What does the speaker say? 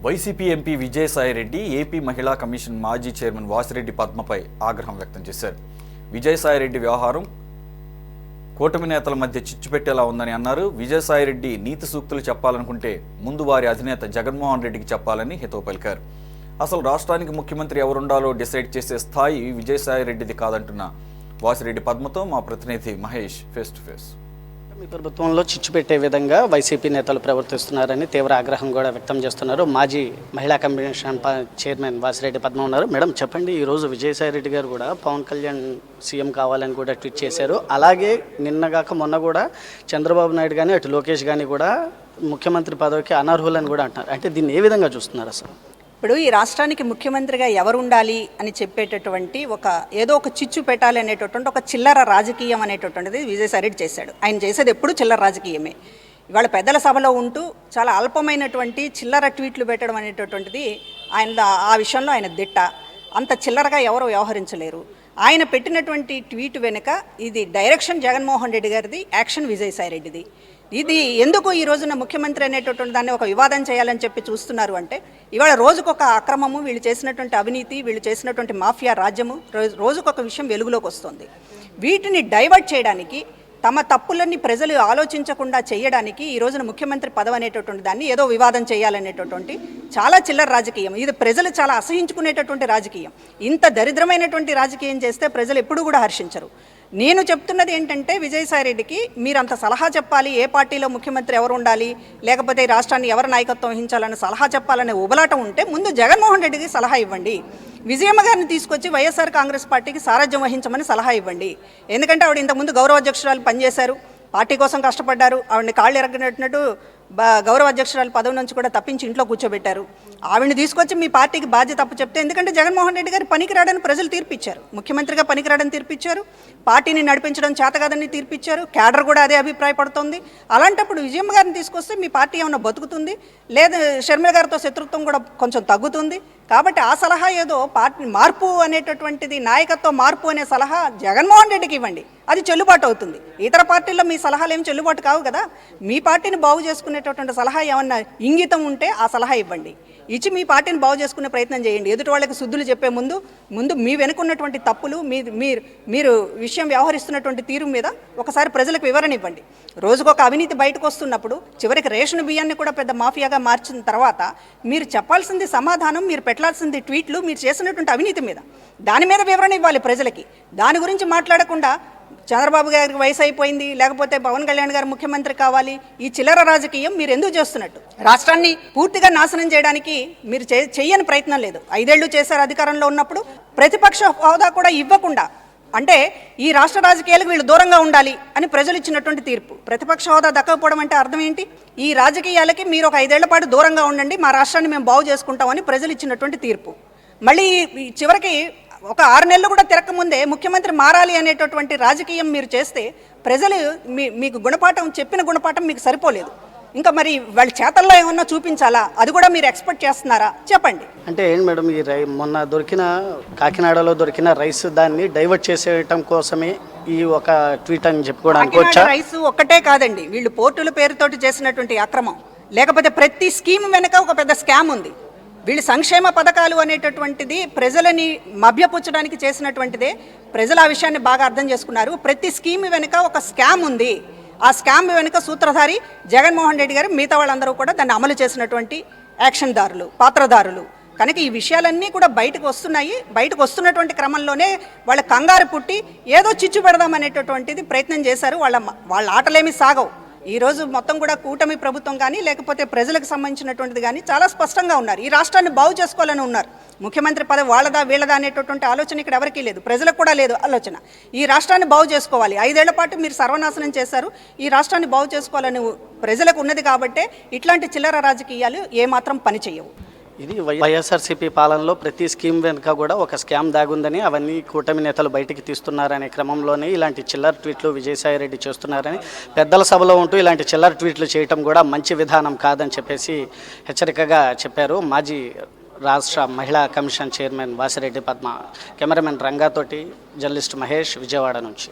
YCP MP Vijayasai Reddy AP మహిళా commission మాజీ chairman Vasireddy పద్మపై ఆగ్రహం వ్యక్తం చేశారు. విజయసాయిరెడ్డి వ్యవహారం కూటమి నేతల మధ్య చిచ్చుపెట్టేలా ఉందని అన్నారు. విజయసాయిరెడ్డి నీతి సూక్తులు చెప్పాలనుకుంటే ముందు వారి అధినేత జగన్మోహన్ రెడ్డికి చెప్పాలని హితవు పలికారు. అసలు రాష్ట్రానికి ముఖ్యమంత్రి ఎవరుండాలో డిసైడ్ చేసే స్థాయి విజయసాయిరెడ్డిది కాదంటున్న వాసిరెడ్డి పద్మతో మా ప్రతినిధి మహేష్ ఫేస్ టు ఫేస్. మీ ప్రభుత్వంలో చిచ్చు పెట్టే విధంగా వైసీపీ నేతలు ప్రవర్తిస్తున్నారని తీవ్ర ఆగ్రహం కూడా వ్యక్తం చేస్తున్నారు. మాజీ మహిళా కమిషన్ చైర్మన్ వాసిరెడ్డి పద్మ ఉన్నారు. మేడం చెప్పండి, ఈరోజు విజయసాయిరెడ్డి గారు కూడా పవన్ కళ్యాణ్ సీఎం కావాలని కూడా ట్వీట్ చేశారు. అలాగే నిన్నగాక మొన్న కూడా చంద్రబాబు నాయుడు కానీ అటు లోకేష్ కానీ కూడా ముఖ్యమంత్రి పదవికి అనర్హులని కూడా అంటున్నారు. అంటే దీన్ని ఏ విధంగా చూస్తున్నారు అసలు? ఇప్పుడు ఈ రాష్ట్రానికి ముఖ్యమంత్రిగా ఎవరు ఉండాలి అని చెప్పేటటువంటి ఏదో ఒక చిచ్చు పెట్టాలి అనేటటువంటి ఒక చిల్లర రాజకీయం అనేటటువంటిది విజయసాయిరెడ్డి చేశాడు. ఆయన చేసేది ఎప్పుడు చిల్లర రాజకీయమే. ఇవాళ పెద్దల సభలో ఉంటూ చాలా అల్పమైనటువంటి చిల్లర ట్వీట్లు పెట్టడం అనేటటువంటిది ఆ విషయంలో ఆయన దిట్ట. అంత చిల్లరగా ఎవరు వ్యవహరించలేరు. ఆయన పెట్టినటువంటి ట్వీట్ వెనుక ఇది డైరెక్షన్ జగన్మోహన్ రెడ్డి గారిది, యాక్షన్ విజయసాయిరెడ్డిది. ఇది ఎందుకు ఈ రోజున ముఖ్యమంత్రి అనేటటువంటి దాన్ని ఒక వివాదం చేయాలని చెప్పి చూస్తున్నారు అంటే, ఇవాళ రోజుకొక అక్రమము, వీళ్ళు చేసినటువంటి అవినీతి, వీళ్ళు చేసినటువంటి మాఫియా రాజ్యము రోజుకొక విషయం వెలుగులోకి వస్తుంది. వీటిని డైవర్ట్ చేయడానికి, తమ తప్పులన్నీ ప్రజలు ఆలోచించకుండా చేయడానికి ఈ రోజున ముఖ్యమంత్రి పదవి అనేటటువంటి దాన్ని ఏదో వివాదం చేయాలనేటటువంటి చాలా చిల్లర రాజకీయం. ఇది ప్రజలు చాలా అసహించుకునేటటువంటి రాజకీయం. ఇంత దరిద్రమైనటువంటి రాజకీయం చేస్తే ప్రజలు ఎప్పుడూ కూడా హర్షించరు. నేను చెప్తున్నది ఏంటంటే, విజయసాయిరెడ్డికి మీరంత సలహా చెప్పాలి, ఏ పార్టీలో ముఖ్యమంత్రి ఎవరు ఉండాలి, లేకపోతే రాష్ట్రాన్ని ఎవరు నాయకత్వం వహించాలని సలహా చెప్పాలనే ఉబలాటం ఉంటే ముందు జగన్మోహన్ రెడ్డికి సలహా ఇవ్వండి. విజయమ్మ గారిని తీసుకొచ్చి వైఎస్ఆర్ కాంగ్రెస్ పార్టీకి సారథ్యం వహించమని సలహా ఇవ్వండి. ఎందుకంటే ఆవిడ ఇంతకుముందు గౌరవ అధ్యక్షురాలు పనిచేశారు, పార్టీ కోసం కష్టపడ్డారు. ఆవిడని కాళ్ళు ఎరగనట్టు గౌరవ అధ్యక్షురాలు పదవి నుంచి కూడా తప్పించి ఇంట్లో కూర్చోబెట్టారు. ఆవిడని తీసుకొచ్చి మీ పార్టీకి బాధ్యత తప్పు చెప్తే, ఎందుకంటే జగన్మోహన్ రెడ్డి గారు పనికిరాడని ప్రజలు తీర్పిచ్చారు, ముఖ్యమంత్రిగా పనికిరాడని తీర్పిచ్చారు, పార్టీని నడిపించడం చేతకాదని తీర్పిచ్చారు, క్యాడర్ కూడా అదే అభిప్రాయపడుతోంది. అలాంటప్పుడు విజయమ్మ గారిని తీసుకొస్తే మీ పార్టీ ఏమైనా బతుకుతుంది, లేదా షర్మిల గారితో శత్రుత్వం కూడా కొంచెం తగ్గుతుంది. కాబట్టి ఆ సలహా ఏదో పార్టీ మార్పు అనేటటువంటిది, నాయకత్వ మార్పు అనే సలహా జగన్మోహన్ రెడ్డికి ఇవ్వండి, అది చెల్లుబాటు అవుతుంది. ఇతర పార్టీల్లో మీ సలహాలు ఏమి చెల్లుబాటు కావు కదా. మీ పార్టీని బాగు చేసుకునేటటువంటి సలహా ఏమన్నా ఇంగితం ఉంటే ఆ సలహా ఇవ్వండి, ఇచ్చి మీ పార్టీని బాగు చేసుకునే ప్రయత్నం చేయండి. ఎదుటి వాళ్ళకి శుద్ధులు చెప్పే ముందు మీ వెనుకున్నటువంటి తప్పులు, మీరు విషయం వ్యవహరిస్తున్నటువంటి తీరు మీద ఒకసారి ప్రజలకు వివరణ ఇవ్వండి. రోజుకొక అవినీతి బయటకు వస్తున్నప్పుడు చివరికి రేషన్ బియ్యాన్ని కూడా పెద్ద మాఫియాగా మార్చిన తర్వాత మీరు చెప్పాల్సింది సమాధానం, మీరు పెట్టాల్సింది ట్వీట్లు, మీరు చేసినటువంటి అవినీతి మీద, దాని మీద వివరణ ఇవ్వాలి ప్రజలకి. దాని గురించి మాట్లాడకుండా చంద్రబాబు గారికి వయసు అయిపోయింది, లేకపోతే పవన్ కళ్యాణ్ గారు ముఖ్యమంత్రి కావాలి, ఈ చిల్లర రాజకీయం మీరు ఎందుకు చేస్తున్నట్టు? రాష్ట్రాన్ని పూర్తిగా నాశనం చేయడానికి మీరు చెయ్యని ప్రయత్నం లేదు. 5 ఏళ్ళు చేశారు అధికారంలో ఉన్నప్పుడు. ప్రతిపక్ష హోదా కూడా ఇవ్వకుండా, అంటే ఈ రాష్ట్ర రాజకీయాలకు వీళ్ళు దూరంగా ఉండాలి అని ప్రజలు ఇచ్చినటువంటి తీర్పు. ప్రతిపక్ష హోదా దక్కకపోవడం అంటే అర్థం ఏంటి? ఈ రాజకీయాలకి మీరు ఒక 5 ఏళ్ల పాటు దూరంగా ఉండండి, మా రాష్ట్రాన్ని మేము బాగు చేసుకుంటామని ప్రజలు ఇచ్చినటువంటి తీర్పు. మళ్ళీ చివరికి ఒక 6 నెలలు కూడా తిరగకముందే ముఖ్యమంత్రి మారాలి అనేటటువంటి రాజకీయం మీరు చేస్తే ప్రజలు మీకు చెప్పిన గుణపాఠం మీకు సరిపోలేదు. ఇంకా మరి వాళ్ళ చేతల్లో ఏమన్నా చూపించాలా? అది కూడా మీరు ఎక్స్పెక్ట్ చేస్తున్నారా? చెప్పండి. అంటే ఏంటి మేడం, ఈ మొన్న కాకినాడలో దొరికిన రైస్ దాన్ని డైవర్ట్ చేసేయటం కోసమే ఈ ఒక ట్వీట్ అని చెప్పుకోవడానికి రైస్ ఒక్కటే కాదండి, వీళ్ళు పోర్టుల పేరుతోటి చేసినటువంటి అక్రమం, లేకపోతే ప్రతి స్కీమ్ వెనక ఒక పెద్ద స్కామ్ ఉంది. వీళ్ళు సంక్షేమ పథకాలు అనేటటువంటిది ప్రజలని మభ్యపుచ్చడానికి చేసినటువంటిదే. ప్రజలు ఆ విషయాన్ని బాగా అర్థం చేసుకున్నారు. ప్రతి స్కీమ్ వెనుక ఒక స్కామ్ ఉంది. ఆ స్కామ్ వెనుక సూత్రధారి జగన్మోహన్ రెడ్డి గారు, మిగతా వాళ్ళందరూ కూడా దాన్ని అమలు చేసినటువంటి యాక్షన్దారులు, పాత్రధారులు. కనుక ఈ విషయాలన్నీ కూడా బయటకు వస్తున్నాయి. బయటకు వస్తున్నటువంటి క్రమంలోనే వాళ్ళ కంగారు పుట్టి ఏదో చిచ్చు పెడదామనేటటువంటిది ప్రయత్నం చేశారు. వాళ్ళ ఆటలేమి సాగవు. ఈరోజు మొత్తం కూడా కూటమి ప్రభుత్వం కానీ, లేకపోతే ప్రజలకు సంబంధించినటువంటిది కానీ చాలా స్పష్టంగా ఉన్నారు. ఈ రాష్ట్రాన్ని బాగు చేసుకోవాలని ఉన్నారు. ముఖ్యమంత్రి పదవి వాళ్ళదా వీళ్ళదా అనేటటువంటి ఆలోచన ఇక్కడ ఎవరికీ లేదు, ప్రజలకు కూడా లేదు ఆలోచన. ఈ రాష్ట్రాన్ని బాగు చేసుకోవాలి. 5 ఏళ్ల పాటు మీరు సర్వనాశనం చేశారు. ఈ రాష్ట్రాన్ని బాగు చేసుకోవాలని ప్రజలకు ఉన్నది కాబట్టే ఇట్లాంటి చిల్లర రాజకీయాలు ఏమాత్రం పని చేయవు. ఇది వైఎస్ఆర్సీపీ పాలనలో ప్రతి స్కీమ్ వెనుక కూడా ఒక స్కామ్ దాగుందని, అవన్నీ కూటమి నేతలు బయటికి తీస్తున్నారనే క్రమంలోనే ఇలాంటి చిల్లర ట్వీట్లు విజయసాయిరెడ్డి చేస్తున్నారని, పెద్దల సభలో ఉంటూ ఇలాంటి చిల్లర ట్వీట్లు చేయటం కూడా మంచి విధానం కాదని చెప్పేసి హెచ్చరికగా చెప్పారు మాజీ రాష్ట్ర మహిళా commission chairman Vasireddy Padma. Cameraman రంగాతోటి జర్నలిస్ట్ మహేష్, విజయవాడ నుంచి.